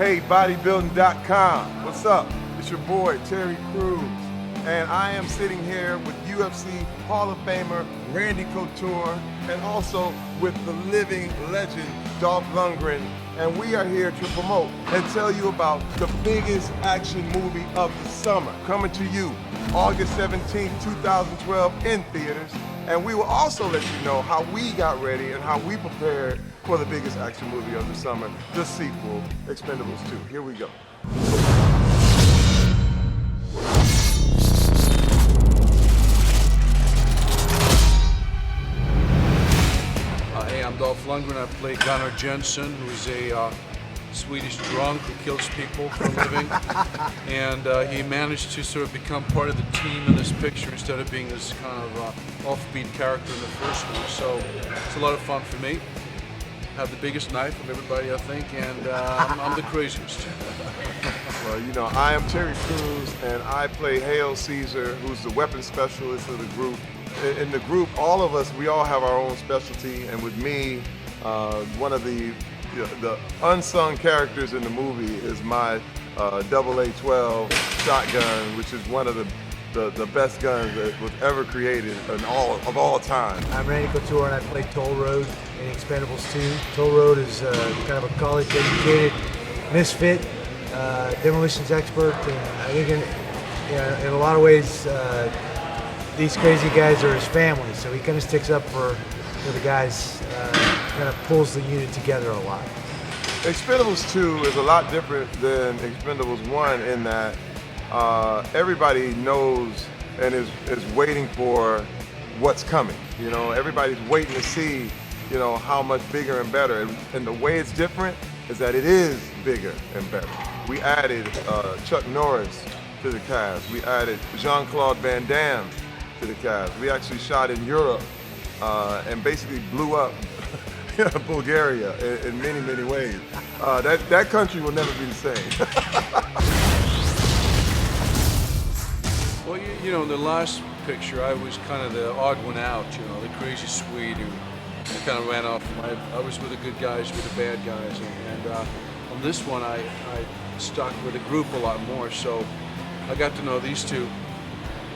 Hey, Bodybuilding.com. What's up? It's your boy, Terry Crews. And I am sitting here with UFC Hall of Famer Randy Couture and also with the living legend Dolph Lundgren. And we are here to promote and tell you about the biggest action movie of the summer. Coming to you August 17, 2012 in theaters. And we will also let you know how we got ready and how we prepared for the biggest action movie of the summer, the sequel, Expendables 2. Here we go. Hey, I'm Dolph Lundgren. I play Gunnar Jensen, who's a Swedish drunk who kills people for a living. And he managed to sort of become part of the team in this picture instead of being this kind of offbeat character in the first one. So it's a lot of fun for me. Have the biggest knife of everybody, I think, and I'm the craziest. Well, you know, I am Terry Crews, and I play Hail Caesar, who's the weapons specialist of the group. In the group, all of us, we all have our own specialty, and with me, one of the unsung characters in the movie is my AA-12 shotgun, which is one of the best guns that was ever created of all time. I'm Randy Couture, and I play Toll Road in Expendables 2. Toll Road is kind of a college-educated misfit, demolitions expert, and I think in a lot of ways these crazy guys are his family, so he kind of sticks up for the guys, kind of pulls the unit together a lot. Expendables 2 is a lot different than Expendables 1 in that everybody knows and is waiting for what's coming. You know, everybody's waiting to see, you know, how much bigger and better. And the way it's different is that it is bigger and better. We added Chuck Norris to the cast. We added Jean-Claude Van Damme to the cast. We actually shot in Europe and basically blew up Bulgaria in many, many ways. That country will never be the same. Well, you know, in the last picture, I was kind of the odd one out, you know, the crazy Swede who kind of ran off. I was with the good guys, with the bad guys, and on this one, I stuck with the group a lot more, so I got to know these two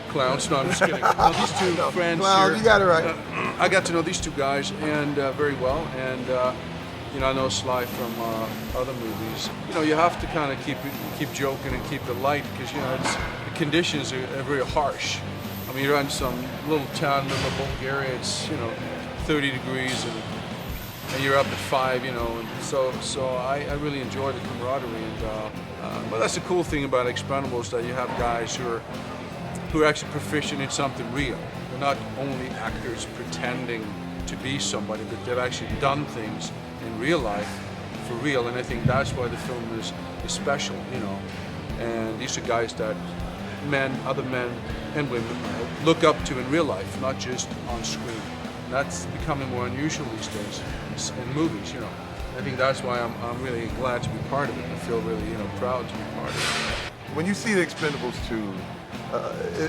clowns. No, I'm just kidding. No, these two friends Clown, here. you got it right. I got to know these two guys and very well, and you know, I know Sly from other movies. You know, you have to kind of keep joking and keep it light because, you know, the conditions are very harsh. I mean, you're in some little town in the middle of Bulgaria. It's, you know, 30 degrees and you're up at 5. You know, and so I really enjoy the camaraderie. And but that's the cool thing about Expendables, that you have guys who are actually proficient in something real. They're not only actors pretending to be somebody, but they've actually done things in real life for real, and I think that's why the film is special, you know. And these are guys that other men and women look up to in real life, not just on screen. And that's becoming more unusual these days in movies, you know. I think that's why I'm really glad to be part of it. I feel really, you know, proud to be part of it. When you see the Expendables 2,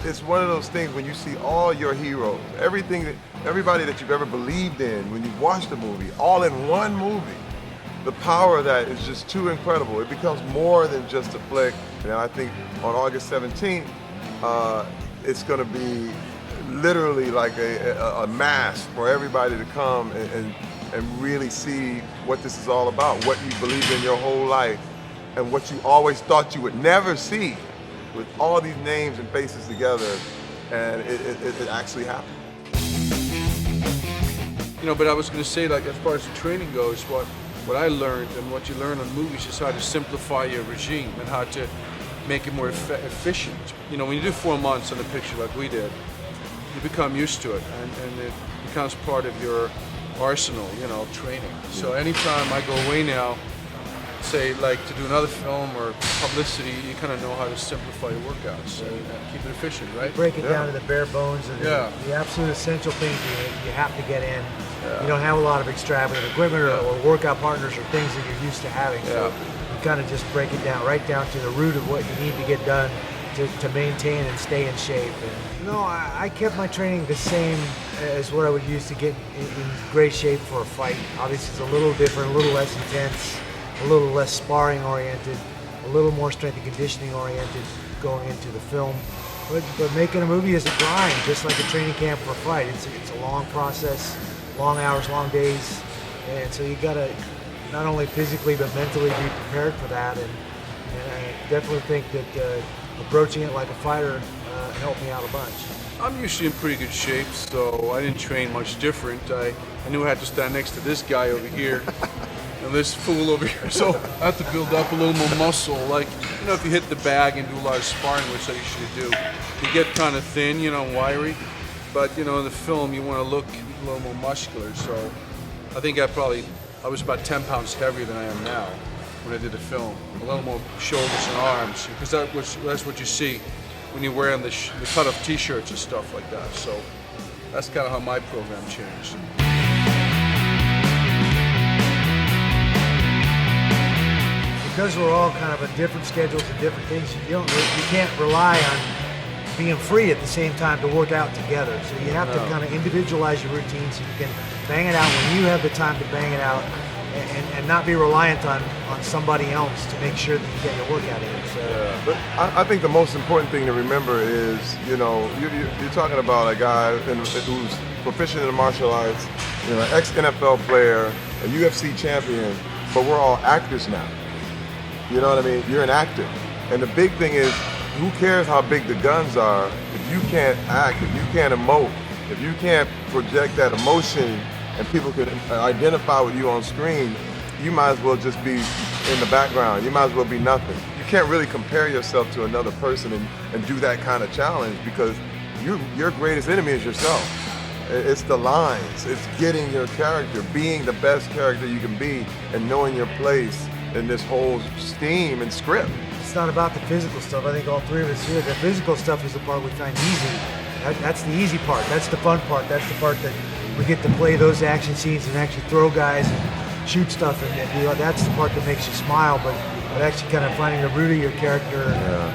it's one of those things when you see all your heroes, everybody that you've ever believed in, when you watch the movie, all in one movie, the power of that is just too incredible. It becomes more than just a flick. And I think on August 17th, it's going to be literally like a mass for everybody to come and really see what this is all about, what you believed in your whole life, and what you always thought you would never see, with all these names and faces together, and it actually happened. You know, but I was going to say, like, as far as the training goes, what I learned and what you learn on movies is how to simplify your regime and how to make it more efficient. You know, when you do 4 months on a picture like we did, you become used to it, and it becomes part of your arsenal, you know, training. So anytime I go away now, say, like, to do another film or publicity, you kind of know how to simplify your workouts and keep it efficient, right? Break it down to the bare bones and the absolute essential things you have to get in. You don't have a lot of extravagant equipment or workout partners or things that you're used to having. So you kind of just break it down right down to the root of what you need to get done to maintain and stay in shape. And, no, I kept my training the same as what I would use to get in great shape for a fight. Obviously, it's a little different, a little less intense. a little less sparring oriented, a little more strength and conditioning oriented going into the film. But making a movie is a grind, just like a training camp for a fight. It's a long process, long hours, long days, and so you gotta not only physically but mentally be prepared for that. And I definitely think that approaching it like a fighter helped me out a bunch. I'm usually in pretty good shape, so I didn't train much different. I knew I had to stand next to this guy over here and this fool over here, so I have to build up a little more muscle. Like, you know, if you hit the bag and do a lot of sparring, which I usually do, you get kind of thin, you know, wiry. But, you know, in the film, you want to look a little more muscular, so I think I was about 10 pounds heavier than I am now when I did the film. A little more shoulders and arms, because that's what you see when you're wearing the cut-off t-shirts and stuff like that. So that's kind of how my program changed. Because we're all kind of on different schedules and different things, you can't rely on being free at the same time to work out together. So you have to kind of individualize your routine so you can bang it out when you have the time to bang it out, and not be reliant on somebody else to make sure that you get your workout in. So. But I think the most important thing to remember is, you know, you're talking about a guy who's proficient in the martial arts, you know, an ex-NFL player, a UFC champion, but we're all actors now. You know what I mean? You're an actor. And the big thing is, who cares how big the guns are if you can't act, if you can't emote, if you can't project that emotion and people can identify with you on screen, you might as well just be in the background. You might as well be nothing. You can't really compare yourself to another person and do that kind of challenge, because your greatest enemy is yourself. It's the lines. It's getting your character, being the best character you can be, and knowing your place in this whole steam and script. It's not about the physical stuff. I think all three of us here, the physical stuff is the part we find easy. That's the easy part. That's the fun part. That's the part that we get to play those action scenes and actually throw guys and shoot stuff and do. That's the part that makes you smile. But actually kind of finding the root of your character,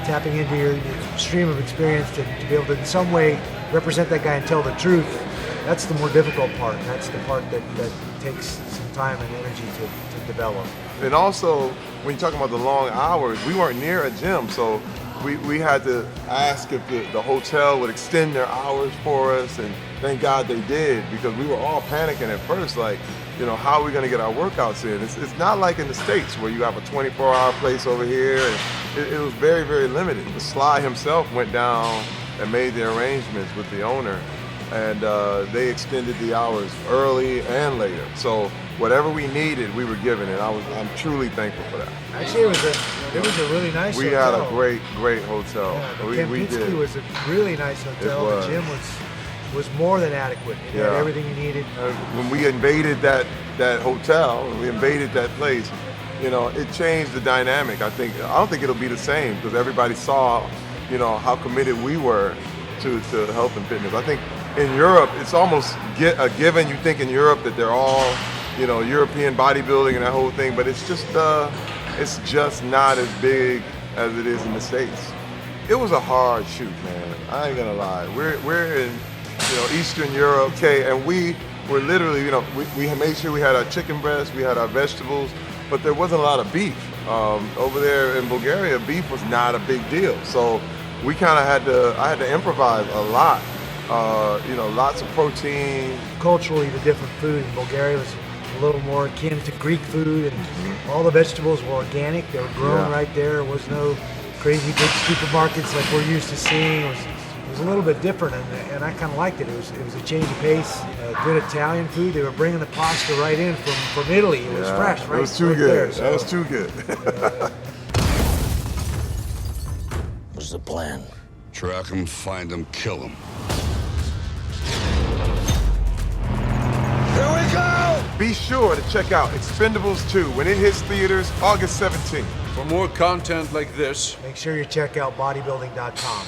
tapping into your stream of experience to be able to in some way represent that guy and tell the truth, that's the more difficult part. That's the part that takes some time and energy to develop. And also, when you're talking about the long hours, we weren't near a gym, so we had to ask if the hotel would extend their hours for us, and thank God they did, because we were all panicking at first, like, you know, how are we going to get our workouts in? It's not like in the States where you have a 24-hour place over here, and it was very, very limited. The Sly himself went down and made the arrangements with the owner, and they extended the hours early and later. So whatever we needed, we were given, and I'm truly thankful for that. Actually, it was a really nice hotel. We had a great hotel. Yeah, we did. Kempinski was a really nice hotel. The gym was more than adequate. It had everything you needed. When we invaded that hotel, we invaded that place, you know, it changed the dynamic. I don't think it'll be the same, because everybody saw, you know, how committed we were to health and fitness. I think in Europe, it's almost a given. You think in Europe that they're all, you know, European bodybuilding and that whole thing, but it's just not as big as it is in the States. It was a hard shoot, man. I ain't gonna lie. We're in, you know, Eastern Europe, okay, and we were literally, you know, we made sure we had our chicken breast, we had our vegetables, but there wasn't a lot of beef. Over there in Bulgaria, beef was not a big deal, so we kind of I had to improvise a lot. You know, lots of protein. Culturally, the different food in Bulgaria was a little more akin to Greek food, and all the vegetables were organic. They were grown right there. There was no crazy big supermarkets like we're used to seeing. It was a little bit different, and I kind of liked it. It was a change of pace. Good Italian food. They were bringing the pasta right in from Italy. It was fresh, right? It was too good. There, so. That was too good. What's the plan? Track him, find him, kill him. Here we go! Be sure to check out Expendables 2 when it hits theaters August 17th. For more content like this, make sure you check out Bodybuilding.com.